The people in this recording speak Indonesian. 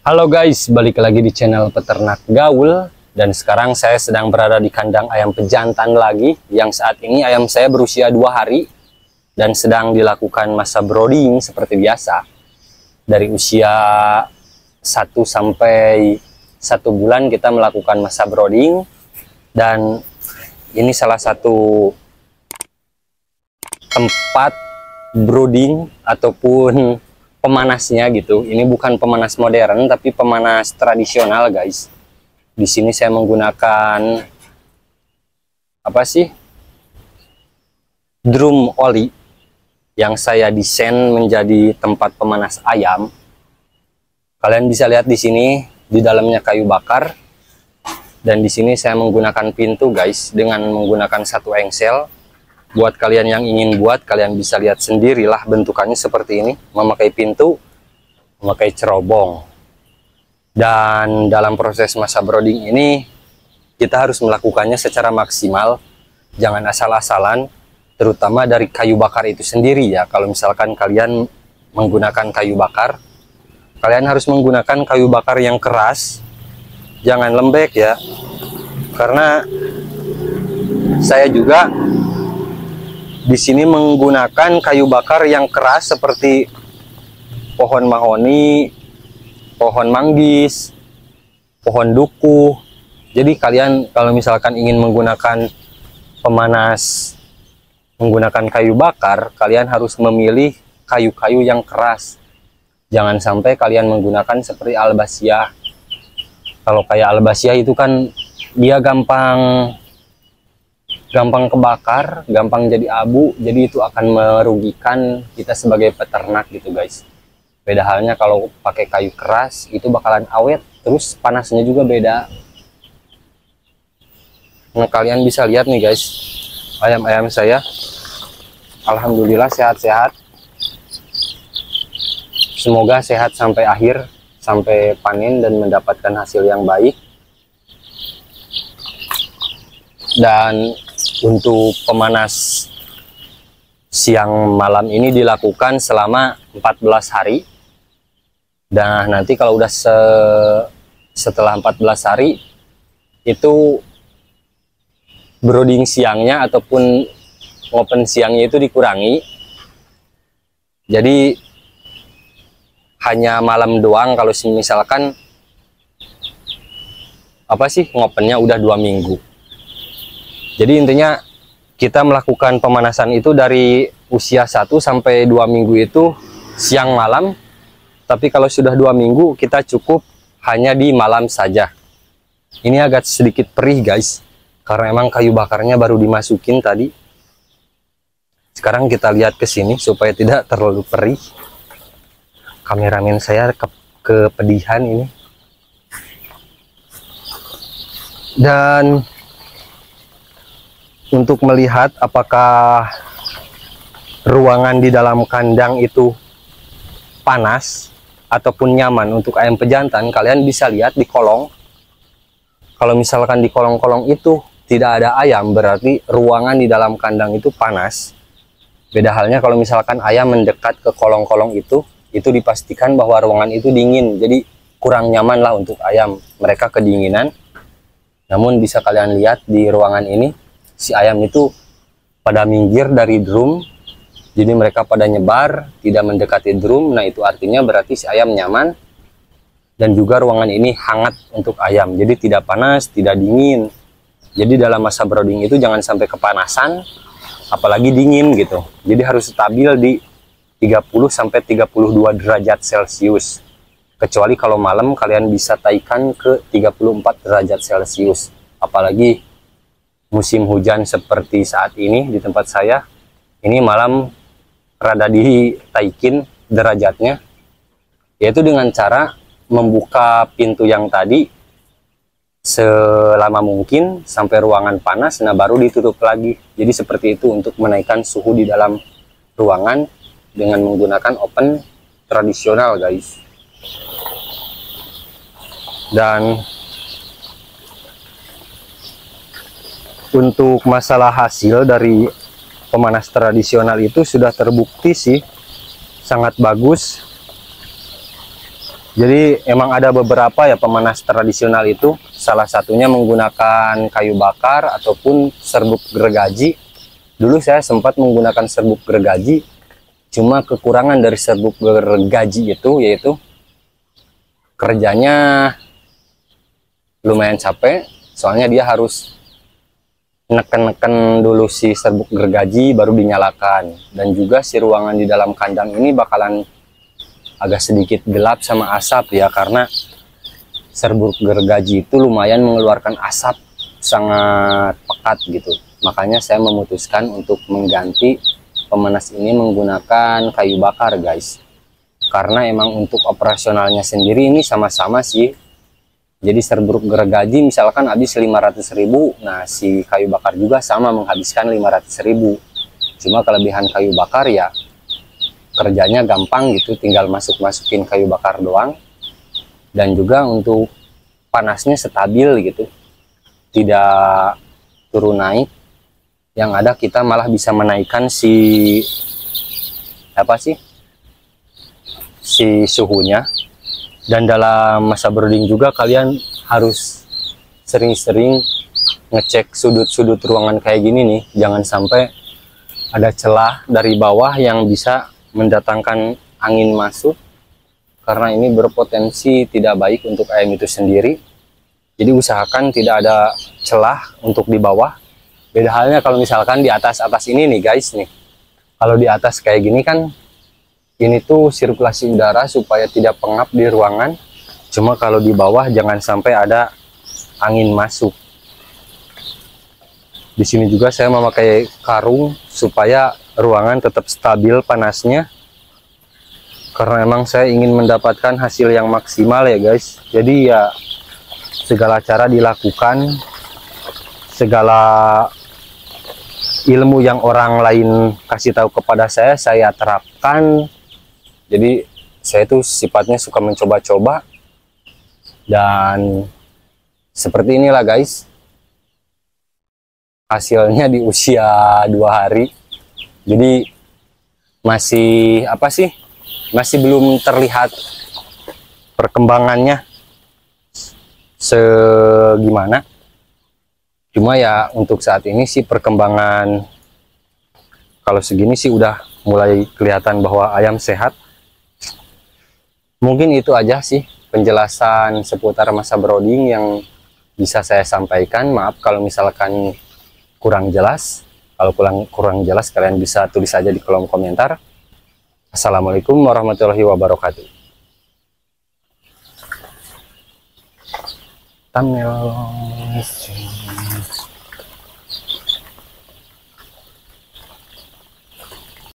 Halo guys, balik lagi di channel Peternak Gaul. Dan sekarang saya sedang berada di kandang ayam pejantan lagi. Yang saat ini ayam saya berusia 2 hari dan sedang dilakukan masa brooding seperti biasa. Dari usia 1 sampai 1 bulan kita melakukan masa brooding. Dan ini salah satu tempat brooding ataupun pemanasnya gitu. Ini bukan pemanas modern tapi pemanas tradisional guys. Di sini saya menggunakan drum oli yang saya desain menjadi tempat pemanas ayam. Kalian bisa lihat di sini di dalamnya kayu bakar, dan di sini saya menggunakan pintu guys dengan menggunakan satu engsel. Buat kalian yang ingin buat, kalian bisa lihat sendirilah bentukannya seperti ini, memakai pintu, memakai cerobong. Dan dalam proses masa brooding ini kita harus melakukannya secara maksimal, jangan asal-asalan, terutama dari kayu bakar itu sendiri ya. Kalau misalkan kalian menggunakan kayu bakar, kalian harus menggunakan kayu bakar yang keras, jangan lembek ya. Karena saya juga di sini menggunakan kayu bakar yang keras seperti pohon mahoni, pohon manggis, pohon duku. Jadi kalian kalau misalkan ingin menggunakan pemanas menggunakan kayu bakar, kalian harus memilih kayu-kayu yang keras. Jangan sampai kalian menggunakan seperti albasia. Kalau kayak albasia itu kan dia gampang kebakar, gampang jadi abu, jadi itu akan merugikan kita sebagai peternak gitu guys. Beda halnya kalau pakai kayu keras, itu bakalan awet, terus panasnya juga beda. Nah, kalian bisa lihat nih guys, ayam-ayam saya alhamdulillah sehat-sehat. Semoga sehat sampai akhir, sampai panen dan mendapatkan hasil yang baik. Dan untuk pemanas siang malam ini dilakukan selama 14 hari. Dan nanti kalau udah setelah 14 hari itu brooding siangnya ataupun open siangnya itu dikurangi. Jadi hanya malam doang kalau misalkan ngopennya udah 2 minggu. Jadi intinya kita melakukan pemanasan itu dari usia 1 sampai 2 minggu itu siang malam. Tapi kalau sudah 2 minggu kita cukup hanya di malam saja. Ini agak sedikit perih guys, karena emang kayu bakarnya baru dimasukin tadi. Sekarang kita lihat ke sini supaya tidak terlalu perih. Kameramen saya kepedihan ini. Dan untuk melihat apakah ruangan di dalam kandang itu panas ataupun nyaman untuk ayam pejantan, kalian bisa lihat di kolong. Kalau misalkan di kolong-kolong itu tidak ada ayam, berarti ruangan di dalam kandang itu panas. Beda halnya kalau misalkan ayam mendekat ke kolong-kolong itu dipastikan bahwa ruangan itu dingin, jadi kurang nyaman lah untuk ayam, mereka kedinginan. Namun bisa kalian lihat di ruangan ini, si ayam itu pada minggir dari drum, jadi mereka pada nyebar, tidak mendekati drum. Nah itu artinya berarti si ayam nyaman. Dan juga ruangan ini hangat untuk ayam, jadi tidak panas, tidak dingin. Jadi dalam masa brooding itu jangan sampai kepanasan, apalagi dingin gitu. Jadi harus stabil di 30-32 derajat Celcius. Kecuali kalau malam kalian bisa taikan ke 34 derajat Celcius. Apalagi musim hujan seperti saat ini di tempat saya, ini malam rada ditaikin derajatnya, yaitu dengan cara membuka pintu yang tadi selama mungkin sampai ruangan panas, nah baru ditutup lagi. Jadi seperti itu untuk menaikkan suhu di dalam ruangan dengan menggunakan open tradisional guys. Dan untuk masalah hasil dari pemanas tradisional itu sudah terbukti sih sangat bagus. Jadi emang ada beberapa ya pemanas tradisional itu, salah satunya menggunakan kayu bakar ataupun serbuk gergaji. Dulu saya sempat menggunakan serbuk gergaji, cuma kekurangan dari serbuk gergaji itu yaitu kerjanya lumayan capek, soalnya dia harus neken-neken dulu si serbuk gergaji baru dinyalakan. Dan juga si ruangan di dalam kandang ini bakalan agak sedikit gelap sama asap ya, karena serbuk gergaji itu lumayan mengeluarkan asap sangat pekat gitu. Makanya saya memutuskan untuk mengganti pemanas ini menggunakan kayu bakar guys, karena emang untuk operasionalnya sendiri ini sama-sama sih. Jadi serbuk gergaji misalkan habis 500.000, nah si kayu bakar juga sama menghabiskan 500.000. Cuma kelebihan kayu bakar ya kerjanya gampang gitu, tinggal masukin kayu bakar doang, dan juga untuk panasnya stabil gitu, tidak turun naik. Yang ada kita malah bisa menaikkan si suhunya. Dan dalam masa brooding juga kalian harus sering-sering ngecek sudut-sudut ruangan kayak gini nih, jangan sampai ada celah dari bawah yang bisa mendatangkan angin masuk, karena ini berpotensi tidak baik untuk ayam itu sendiri. Jadi usahakan tidak ada celah untuk di bawah. Beda halnya kalau misalkan di atas ini nih guys nih, kalau di atas kayak gini kan ini tuh sirkulasi udara supaya tidak pengap di ruangan. Cuma kalau di bawah jangan sampai ada angin masuk. Di sini juga saya memakai karung supaya ruangan tetap stabil panasnya, karena emang saya ingin mendapatkan hasil yang maksimal ya guys. Jadi ya segala cara dilakukan, segala ilmu yang orang lain kasih tahu kepada saya terapkan. Jadi saya tuh sifatnya suka mencoba-coba, dan seperti inilah guys hasilnya di usia 2 hari. Jadi masih masih belum terlihat perkembangannya segimana. Cuma ya untuk saat ini sih perkembangan kalau segini sih udah mulai kelihatan bahwa ayam sehat. Mungkin itu aja sih penjelasan seputar masa brooding yang bisa saya sampaikan. Maaf kalau misalkan kurang jelas. Kalau kurang jelas kalian bisa tulis aja di kolom komentar. Assalamualaikum warahmatullahi wabarakatuh. Thumbnail.